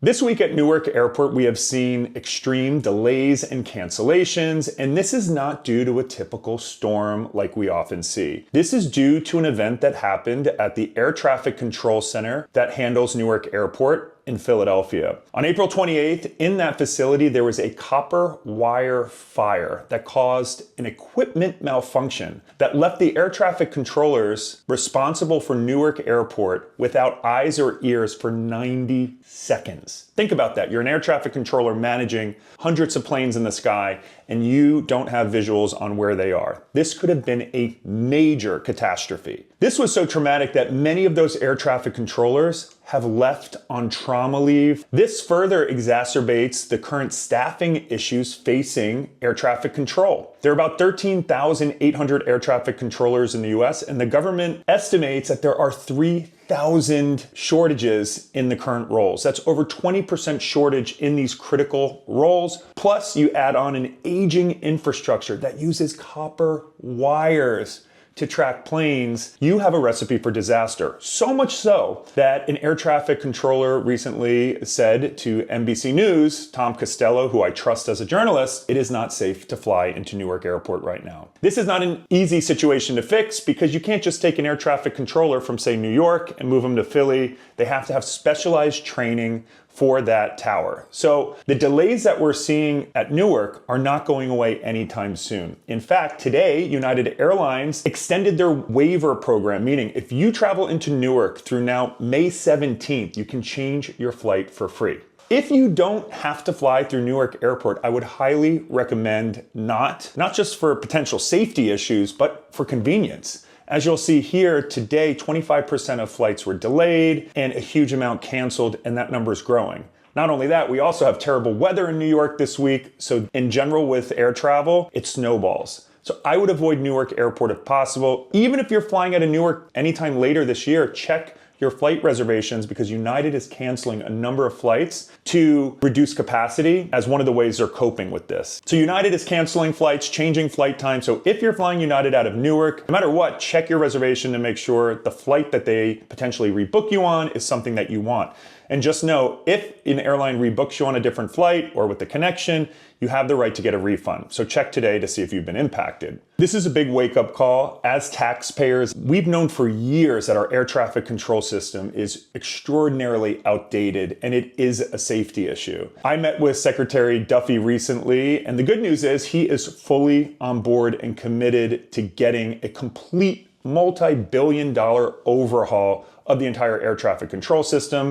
This week at Newark Airport, we have seen extreme delays and cancellations, and this is not due to a typical storm like we often see. This is due to an event that happened at the Air Traffic Control Center that handles Newark Airport in Philadelphia. On April 28th, in that facility, there was a copper wire fire that caused an equipment malfunction that left the air traffic controllers responsible for Newark Airport without eyes or ears for 90 seconds. Think about that. You're an air traffic controller managing hundreds of planes in the sky, and you don't have visuals on where they are. This could have been a major catastrophe. This was so traumatic that many of those air traffic controllers have left on trauma leave. This further exacerbates the current staffing issues facing air traffic control. There are about 13,800 air traffic controllers in the US, and the government estimates that there are 3,000 shortages in the current roles. That's over 20% shortage in these critical roles. Plus, you add on an aging infrastructure that uses copper wires to track planes. You have a recipe for disaster. So much so that an air traffic controller recently said to NBC News, Tom Costello, who I trust as a journalist, it is not safe to fly into Newark Airport right now. This is not an easy situation to fix because you can't just take an air traffic controller from, say, New York and move them to Philly. They have to have specialized training for that tower. So the delays that we're seeing at Newark are not going away anytime soon. In fact, today, United Airlines extended their waiver program, meaning if you travel into Newark through now May 17th, you can change your flight for free. If you don't have to fly through Newark Airport, I would highly recommend not just for potential safety issues, but for convenience. As you'll see here today, 25% of flights were delayed and a huge amount canceled, and that number is growing. Not only that, we also have terrible weather in New York this week. So in general with air travel, it snowballs. So I would avoid Newark Airport if possible. Even if you're flying out of Newark anytime later this year, check your flight reservations because United is canceling a number of flights to reduce capacity as one of the ways they're coping with this. So United is canceling flights, changing flight time. So if you're flying United out of Newark, no matter what, check your reservation to make sure the flight that they potentially rebook you on is something that you want. And just know, if an airline rebooks you on a different flight or with a connection, you have the right to get a refund. So check today to see if you've been impacted. This is a big wake-up call. As taxpayers, we've known for years that our air traffic control system is extraordinarily outdated, and it is a safety issue. I met with Secretary Duffy recently, and the good news is he is fully on board and committed to getting a complete multi-billion-dollar overhaul of the entire air traffic control system.